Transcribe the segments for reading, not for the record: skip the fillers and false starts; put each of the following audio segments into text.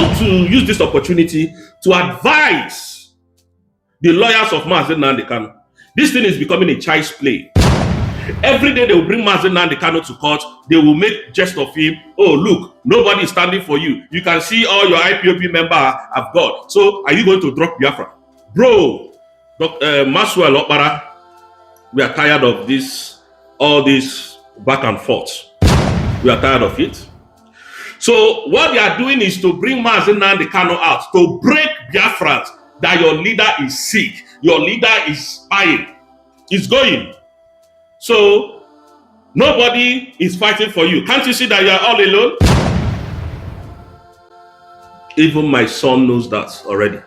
want to use this opportunity to advise the lawyers of Mazi Nnamdi Kanu. This thing is becoming a child's play. Every day they will bring Mazi Nnamdi Kanu to court. They will make jest of him. Oh, look, nobody is standing for you. You can see all your IPOB members have gone. So are you going to drop Biafra? Bro, Maxwell Okpara, we are tired of this, all this back and forth. We are tired of it. So what they are doing is to bring Mazi Nnamdi Kanu out, to break Biafrans that your leader is sick, your leader is spying, is going. So nobody is fighting for you. Can't you see that you are all alone? Even my son knows that already.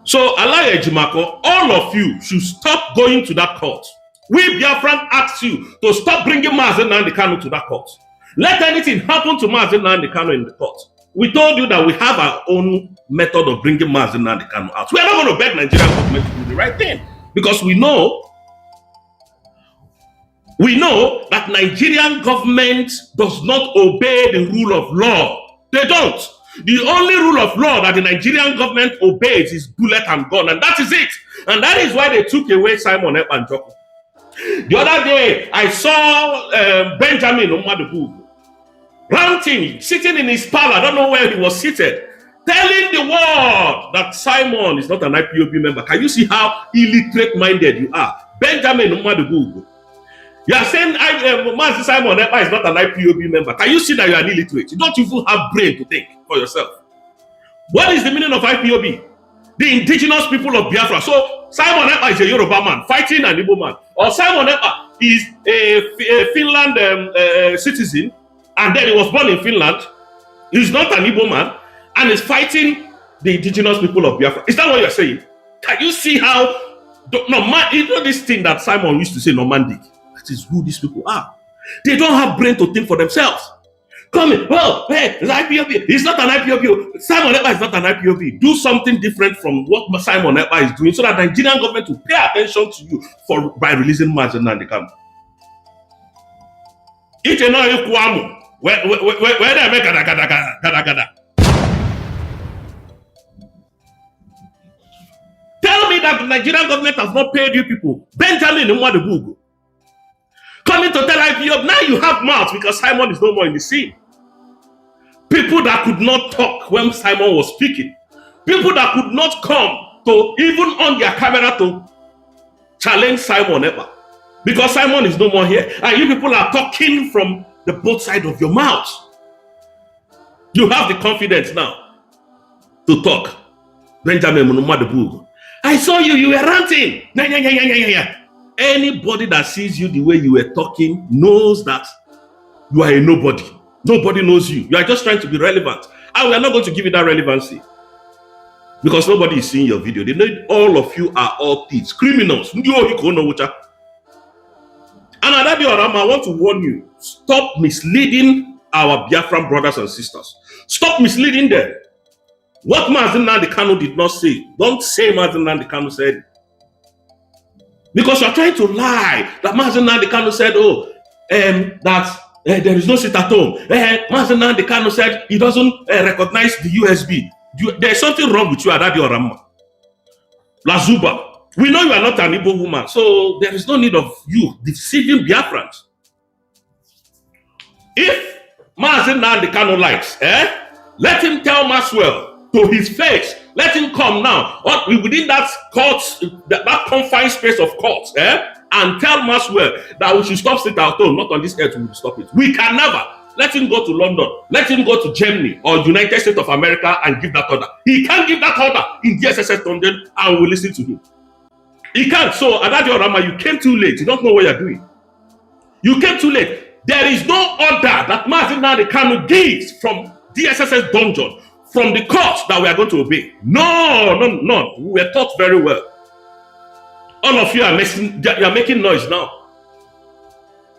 So Alaya Ejimako, all of you should stop going to that court. We Biafran ask you to stop bringing Mazi Nnamdi Kanu to that court. Let anything happen to Mazi Nnamdi Kanu in the court. We told you that we have our own method of bringing Mazi Nnamdi Kanu out. We are not going to beg Nigerian government to do the right thing, because we know that Nigerian government does not obey the rule of law. They don't. The only rule of law that the Nigerian government obeys is bullet and gun, and that is it. And that is why they took away Simon Ekpa and Joko. The other day, I saw Benjamin Omadubu ranting, sitting in his parlor, I don't know where he was seated, telling the world that Simon is not an IPOB member. Can you see how illiterate-minded you are? Benjamin Omadubu. You are saying Mazi Simon Ekpa is not an IPOB member. Can you see that you are an illiterate? You don't even have brain to think for yourself. What is the meaning of IPOB? The indigenous people of Biafra. So Simon Ekpa is a Yoruba man fighting an Igbo man. Or Simon Ekpa is a Finland citizen, and then he was born in Finland. He's not an Igbo man, and is fighting the indigenous people of Biafra. Is that what you're saying? Can you see how, you know this thing that Simon used to say, Normandic? That is who these people are. They don't have brain to think for themselves. Come in, well, hey, it's IPOB. He's not an IPOB. Simon Ekpa is not an IPOB. Do something different from what Simon Ekpa is doing, so that the Nigerian government will pay attention to you by releasing Mazi Nnamdi Kanu. Where they make gada. Tell me that the Nigerian government has not paid you people. Benjamin Omadubu coming to tell IPOB, now you have mouth because Simon is no more in the scene. People that could not talk when Simon was speaking. People that could not come to even on their camera to challenge Simon Ekpa. Because Simon is no more here. And you people are talking from the both sides of your mouth. You have the confidence now to talk. Benjamin Omadubu. I saw you, you were ranting. Anybody that sees you the way you were talking knows that you are a nobody. Nobody knows you. You are just trying to be relevant. And we are not going to give you that relevancy. Because nobody is seeing your video. They know all of you are all thieves, criminals. And Adadi Orama, I want to warn you. Stop misleading our Biafran brothers and sisters. Stop misleading them. What Mazi Nnamdi Kanu did not say, don't say Mazi Nnamdi Kanu said. Because you are trying to lie that Mazi Nnamdi Kanu said, that there is no sit at home. Mazi Nnamdi Kanu said he doesn't recognize the USB. There is something wrong with you, Adadi Orama. Lazuba. We know you are not an Igbo woman, so there is no need of you deceiving Biafrans. If Mazi Nnamdi Kanu likes, let him tell Maxwell to his face. Let him come now, within that court, that confined space of court, and tell Maxwell that we should stop sit at home, not on this earth we will stop it. We can never. Let him go to London. Let him go to Germany or United States of America and give that order. He can't give that order in DSSS London, and we'll listen to him. He can't. So, Adadi Orama, you came too late. You don't know what you're doing. You came too late. There is no order that Mazi Nnamdi Kanu gives from DSSS dungeon, from the court, that we are going to obey. No. We were taught very well. All of you are making noise now.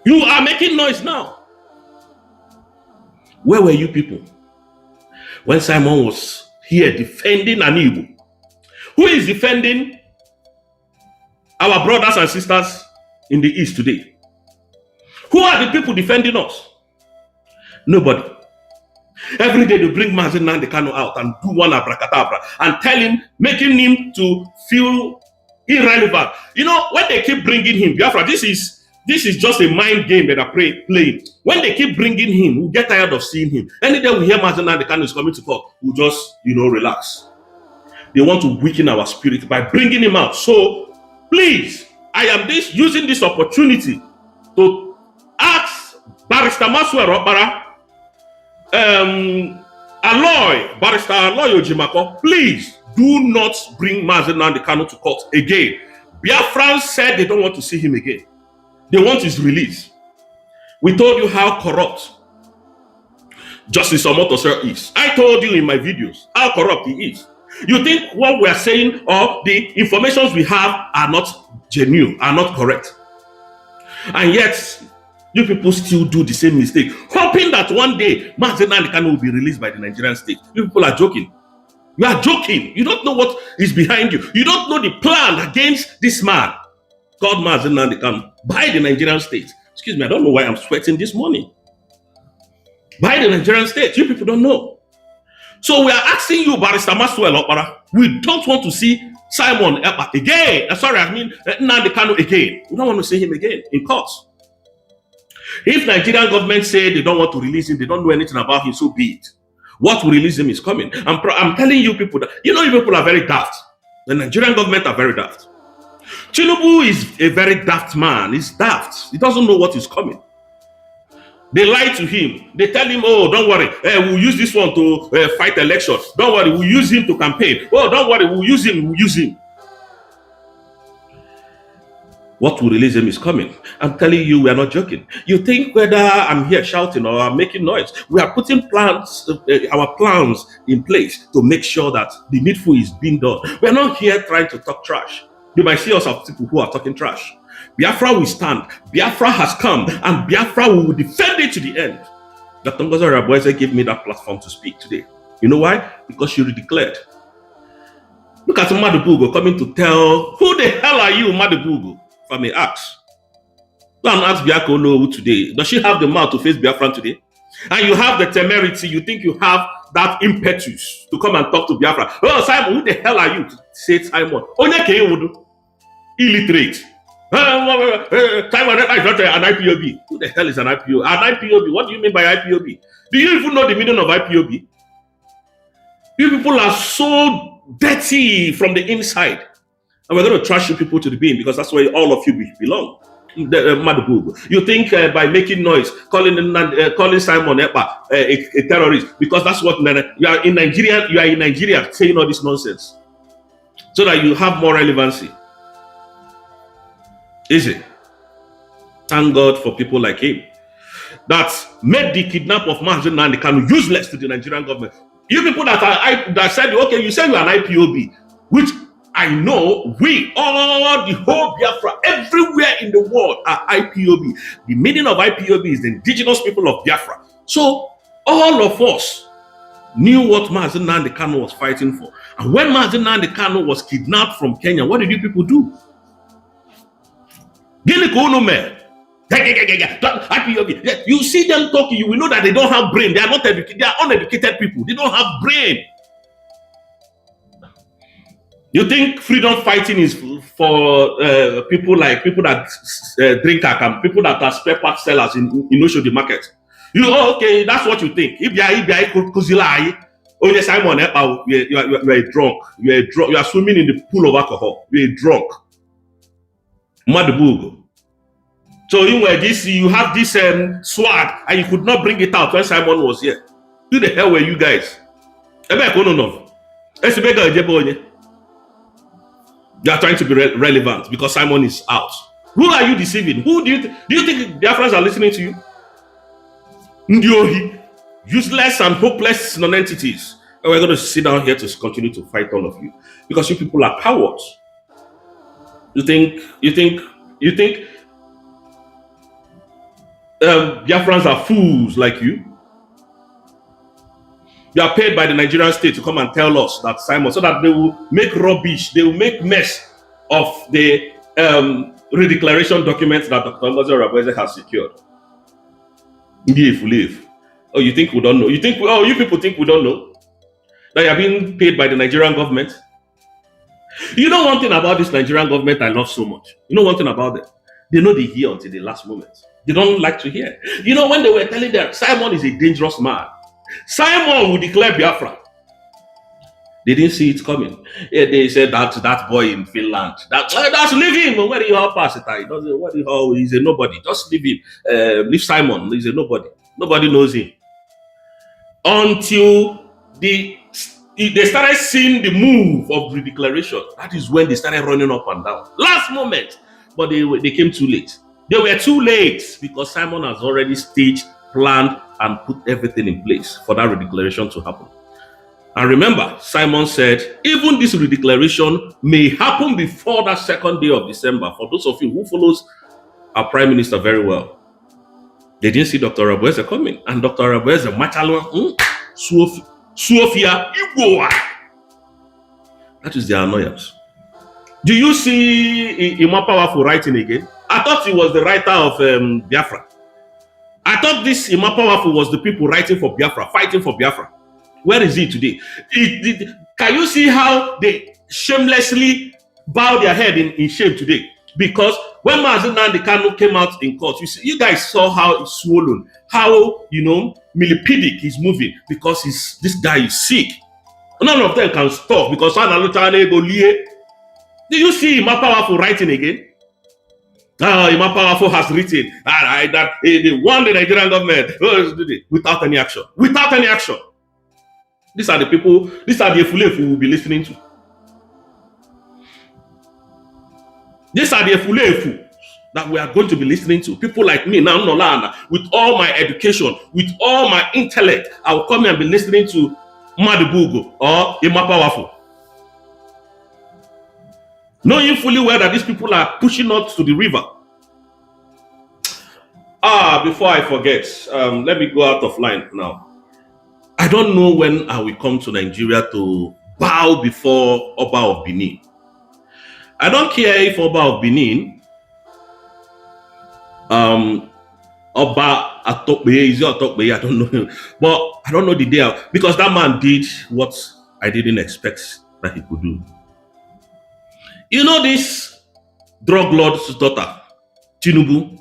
You are making noise now. Where were you people when Simon was here defending an Igbo? Who is defending our brothers and sisters in the East today? Who are the people defending us? Nobody. Every day they bring Mazi Nnamdi Kanu out and do one abracadabra and tell him, making him to feel irrelevant. You know, when they keep bringing him, Biafra, this is just a mind game that are playing. When they keep bringing him, we get tired of seeing him. Any day we hear Mazi Nnamdi Kanu is coming to court, we'll just, relax. They want to weaken our spirit by bringing him out. So, please, I am using this opportunity to ask Barrister Maswell Okpara, Barrister Aloy Ojimako, please do not bring Mazi Nnamdi Kanu to court again. Biafrans said they don't want to see him again. They want his release. We told you how corrupt Justice Omotosho is. I told you in my videos how corrupt he is. You think what we are saying or the informations we have are not genuine, are not correct. And yet, you people still do the same mistake, hoping that one day Mazi Nnamdi Kanu will be released by the Nigerian state. You people are joking. You are joking. You don't know what is behind you. You don't know the plan against this man called Mazi Nnamdi Kanu by the Nigerian state. Excuse me, I don't know why I'm sweating this morning. By the Nigerian state. You people don't know. So we are asking you, Barrister Maswell Okpara, we don't want to see Simon Ekpa again. Nnamdi Kanu again. We don't want to see him again in court. If Nigerian government say they don't want to release him, they don't know anything about him, so be it. What will release him is coming. I'm telling you people that, you people are very daft. The Nigerian government are very daft. Tinubu is a very daft man. He's daft. He doesn't know what is coming. They lie to him. They tell him, oh, don't worry. We'll use this one to fight elections. Don't worry. We'll use him to campaign. Oh, don't worry. We'll use him. We'll use him. What will release him is coming. I'm telling you, we are not joking. You think whether I'm here shouting or I'm making noise. We are putting our plans in place to make sure that the needful is being done. We are not here trying to talk trash. You might see us as people who are talking trash. Biafra will stand. Biafra has come, and Biafra will defend it to the end. Dr. Ngozi Araboeze gave me that platform to speak today. You know why? Because she declared. Look at Madubugo coming to tell, who the hell are you, Madubugo? If I may ask. Go and ask Biako Olowu today. Does she have the mouth to face Biafra today? And you have the temerity, you think you have that impetus to come and talk to Biafra. Oh, Simon, who the hell are you? Say Simon. Illiterate. Simon is not an IPOB. Who the hell is an IPOB? An IPOB, what do you mean by IPOB? Do you even know the meaning of IPOB? You people are so dirty from the inside. And we're going to trash you people to the beam because that's where all of you belong. You think by making noise, calling Simon Ekpa a terrorist, because that's what you are in Nigeria saying all this nonsense. So that you have more relevancy. Is it? Thank God for people like him that made the kidnap of Mazi Nnamdi Kanu useless to the Nigerian government. You people that said, okay, you say you are an IPOB, which I know all the whole Biafra, everywhere in the world are IPOB. The meaning of IPOB is the indigenous people of Biafra. So all of us knew what Mazi Nnamdi Kanu was fighting for. And when Mazi Nnamdi Kanu was kidnapped from Kenya, what did you people do? IPOB. You see them talking, you will know that they don't have brain. They are not educated. They are uneducated people. They don't have brain. You think freedom fighting is for people that drink alcohol, people that are spare part sellers in the market? Okay, that's what you think. If you are Simon, you are a drunk. You are swimming in the pool of alcohol. You're a drunk. Madubugo. So you have this swag, and you could not bring it out when Simon was here. Who the hell were you guys? You are trying to be relevant because Simon is out. Who are you deceiving? Who do you think their friends are listening to you? Ndiohi, useless and hopeless non-entities. And we're going to sit down here to continue to fight all of you because you people are cowards. You think Biafrans are fools like you? You are paid by the Nigerian state to come and tell us that Simon, so that they will make rubbish, they will make mess of the redeclaration documents that Dr. Ngozi Araboeze has secured. If you leave, Oh, you think we don't know? You people think we don't know that you are being paid by the Nigerian government? You know one thing about this Nigerian government I love so much? You know one thing about them? They know they hear until the last moment. They don't like to hear. You know, when they were telling them Simon is a dangerous man, Simon will declare Biafra. They didn't see it coming. Yeah, they said that boy in Finland. That's leave him. Where do you pass it? He doesn't. He's a nobody. Just leave him. Leave Simon. He's a nobody. Nobody knows him. Until they started seeing the move of the declaration. That is when they started running up and down. Last moment. But they came too late. They were too late because Simon has already staged, planned, and put everything in place for that redeclaration to happen. And remember, Simon said, even this redeclaration may happen before that second day of December. For those of you who follows our Prime Minister very well, they didn't see Dr. Rabueze coming. And Dr. Rabueze, Machalwa, Suofia, Igboa. That is their annoyance. Do you see Imapawafu writing again? I thought he was the writer of Biafra. I thought this Imapawafu was the people writing for Biafra, fighting for Biafra. Where is he today? Can you see how they shamelessly bow their head in shame today? Because when Mazi Nnamdi Kanu came out in court, you guys saw how it's swollen, how, millipedic he's moving because this guy is sick. None of them can stop because do you see Imapawafu writing again? Imapawafu has written that they won the Nigerian government without any action. Without any action. These are the people, these are the Efulefu we will be listening to. These are the Efulefu that we are going to be listening to. People like me, now Nolana, with all my education, with all my intellect, I will come here and be listening to Madubugo or Imapawafu. Knowing fully well that these people are pushing us to the river. Before I forget, let me go out of line now. I don't know when I will come to Nigeria to bow before Oba of Benin. I don't care if Oba of Benin, Oba Atokbe, is it Atokbe? I don't know. But I don't know the day because that man did what I didn't expect that he could do. You know this drug lord's daughter, Tinubu?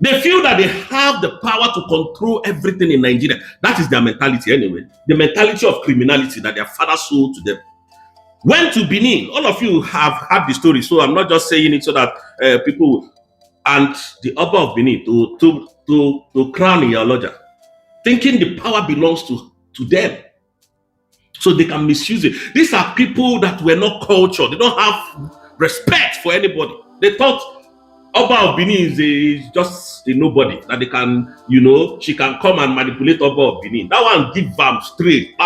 They feel that they have the power to control everything in Nigeria. That is their mentality anyway. The mentality of criminality that their father sold to them. Went to Benin. All of you have heard the story, so I'm not just saying it so that people... And the Oba of Benin to crown Iyaloja, thinking the power belongs to them. So they can misuse it. These are people that were not cultured. They don't have respect for anybody. They thought Oba of Benin is just a nobody. That they can, she can come and manipulate Oba of Benin. That one give them straight.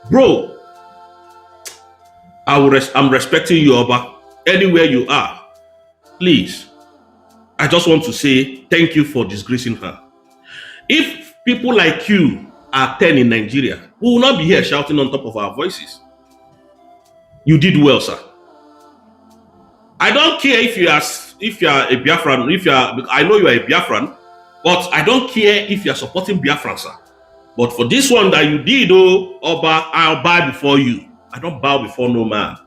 Bro, I'm respecting you, Oba. Anywhere you are, please. I just want to say thank you for disgracing her. If people like you are 10 in Nigeria, we will not be here shouting on top of our voices. You did well, sir. I don't care if you are a Biafran, I know you are a Biafran, but I don't care if you are supporting Biafran, sir. But for this one that you did, Oba, I'll bow before you. I don't bow before no man.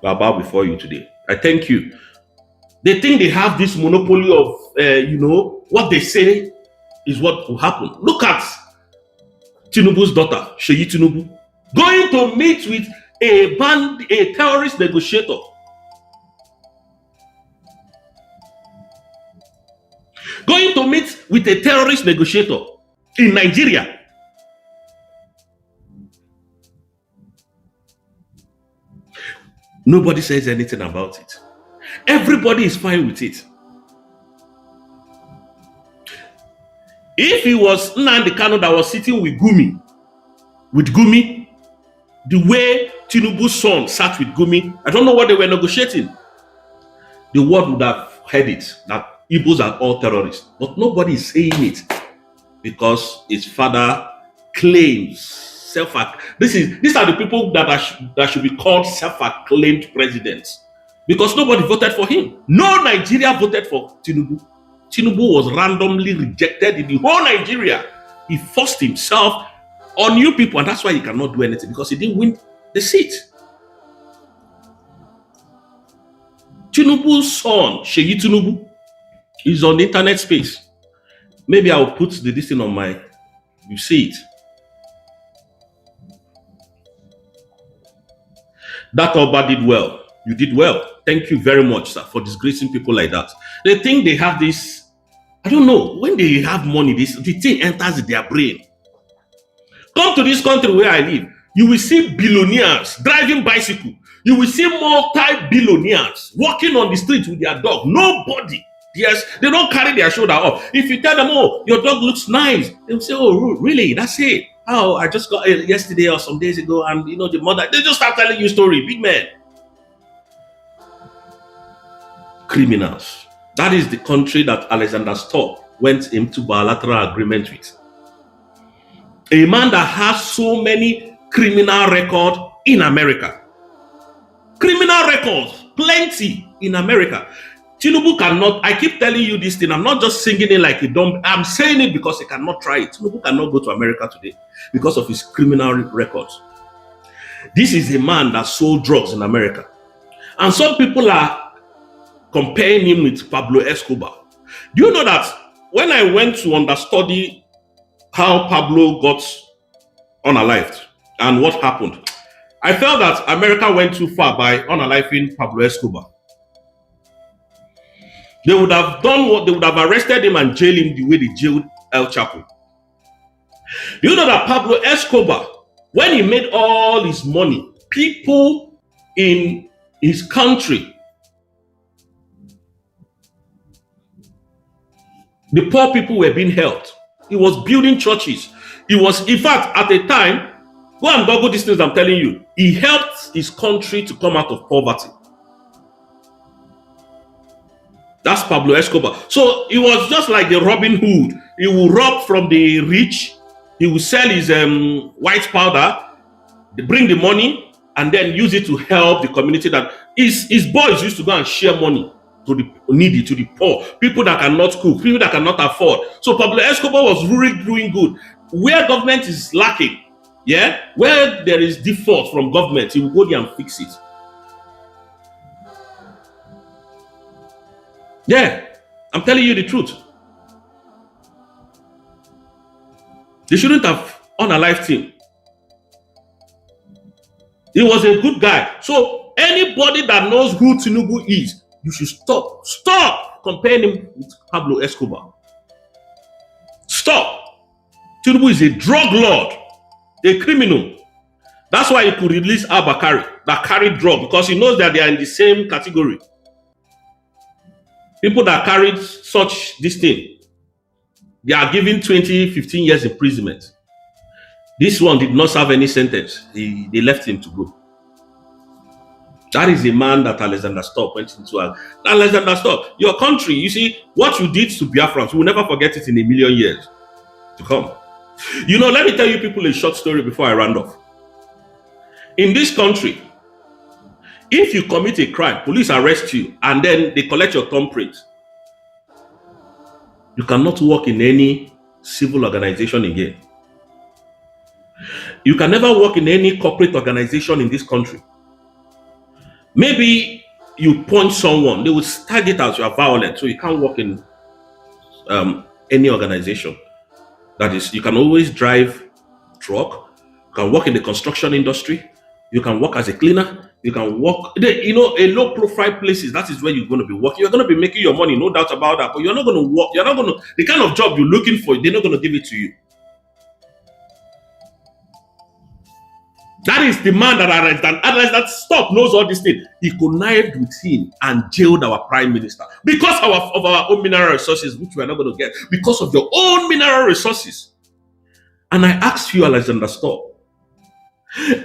I'll bow before you today. I thank you. They think they have this monopoly of, what they say is what will happen. Look at Tinubu's daughter, Sheyi Tinubu, going to meet with a terrorist negotiator. Going to meet with a terrorist negotiator in Nigeria. Nobody says anything about it. Everybody is fine with it. If it was Nnamdi Kanu that was sitting with Gumi, the way Tinubu's son sat with Gumi, I don't know what they were negotiating. The world would have heard it, that Igbos are all terrorists. But nobody is saying it because his father claims these are the people that should be called self-acclaimed presidents. Because nobody voted for him. No Nigeria voted for Tinubu. Tinubu was randomly rejected in the whole Nigeria. He forced himself on you people, and that's why he cannot do anything, because he didn't win the seat. Tinubu's son, Sheyi Tinubu, is on the internet space. Maybe I'll put this thing on my, you see it. That Oba did well. You did well. Thank you very much, sir, for disgracing people like that. They think they have this, I don't know, when they have money, the thing enters their brain. Come to this country where I live, you will see billionaires driving bicycle. You will see multi-billionaires walking on the street with their dog. Nobody. Yes, they don't carry their shoulder up. If you tell them, oh, your dog looks nice, they'll say, oh, really? That's it. Oh, I just got it yesterday or some days ago, and you know, the mother, they just start telling you a story. Big man. Criminals. That is the country that Alexander Stubb went into bilateral agreement with. A man that has so many criminal records in America. Criminal records, plenty in America. Tinubu cannot, I keep telling you this thing, I'm not just singing it like a dumb, I'm saying it because he cannot try it. Tinubu cannot go to America today because of his criminal records. This is a man that sold drugs in America. And some people are comparing him with Pablo Escobar. Do you know that when I went to understudy how Pablo got unalived and what happened, I felt that America went too far by unaliving Pablo Escobar. They would have done what they would have arrested him and jailed him the way they jailed El Chapo. You know that Pablo Escobar, when he made all his money, people in his country, the poor people were being helped. He was building churches. He was, in fact, at a time, go and Google these things I'm telling you, he helped his country to come out of poverty. That's Pablo Escobar. So it was just like the Robin Hood. He will rob from the rich. He will sell his white powder. They bring the money and then use it to help the community. That his boys used to go and share money to the needy, to the poor, people that cannot cook, people that cannot afford. So Pablo Escobar was really doing good. Where government is lacking, yeah, where there is default from government, he will go there and fix it. Yeah, I'm telling you the truth. They shouldn't have unalived him. He was a good guy. So anybody that knows who Tinubu is, you should stop comparing him with Pablo Escobar. Stop. Tinubu is a drug lord, a criminal. That's why he could release Al-Bakari that carried drug, because he knows that they are in the same category. People that carried such this thing, they are given 20, 15 years imprisonment. This one did not serve any sentence. They left him to go. That is a man that Alexander Stubb went into. Alexander Stubb, your country, you see, what you did to Biafrans, we will never forget it in a million years to come. You know, let me tell you people a short story before I round off. In this country, if you commit a crime, police arrest you, and then they collect your thumbprint, you cannot work in any civil organization again. You can never work in any corporate organization in this country. Maybe you punch someone, they will tag it as you are violent, so you can't work in any organization. That is, you can always drive truck, you can work in the construction industry, you can work as a cleaner, you can work, you know, a low profile places, that is where you're going to be working. You're going to be making your money, no doubt about that, but you're not going to work, you're not going to, the kind of job you're looking for, they're not going to give it to you. That is the man that Alexander Stubb knows all these things. He connived with him and jailed our prime minister because of our own mineral resources, which we are not going to get, because of your own mineral resources. And I ask you, Alexander Stubb,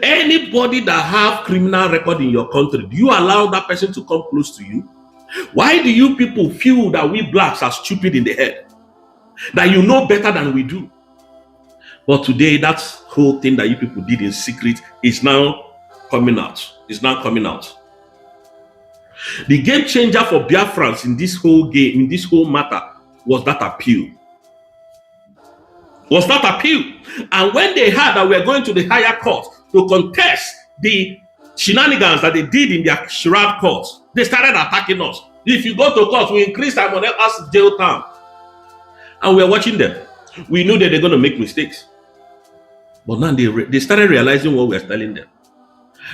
anybody that have criminal record in your country, do you allow that person to come close to you? Why do you people feel that we blacks are stupid in the head? That you know better than we do? But today, that whole thing that you people did in secret is now coming out. It's now coming out. The game changer for Biafrans in this whole game, in this whole matter, was that appeal. Was that appeal. And when they heard that we were going to the higher court to contest the shenanigans that they did in their charade courts, they started attacking us. If you go to court, we increase someone else's jail time. And we are watching them. We knew that they're going to make mistakes. But now they started realizing what we are telling them.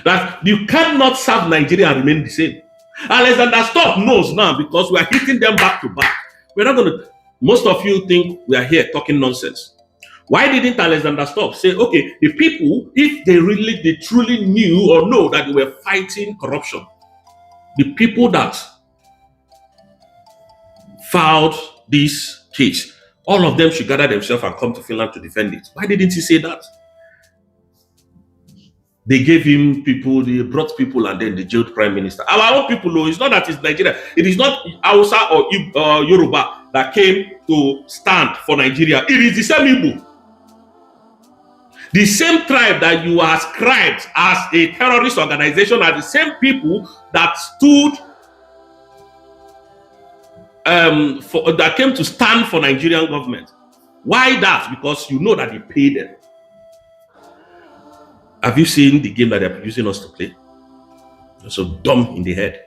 That you cannot serve Nigeria and remain the same. Alexander Stubb knows now, because we are hitting them back to back. We're not going to. Most of you think we are here talking nonsense. Why didn't Alexander Stubb say, okay, the people, if they truly knew or know that they were fighting corruption, the people that filed this case, all of them should gather themselves and come to Finland to defend it. Why didn't he say that? They gave him people, they brought people, and then they jailed prime minister. Our own people, though, it's not that it's Nigeria. It is not Hausa or Yoruba that came to stand for Nigeria. It is the same Igbo. The same tribe that you ascribed as a terrorist organization are the same people that stood, that came to stand for Nigerian government. Why that? Because you know that they pay them. Have you seen the game that they're using us to play? You're so dumb in the head.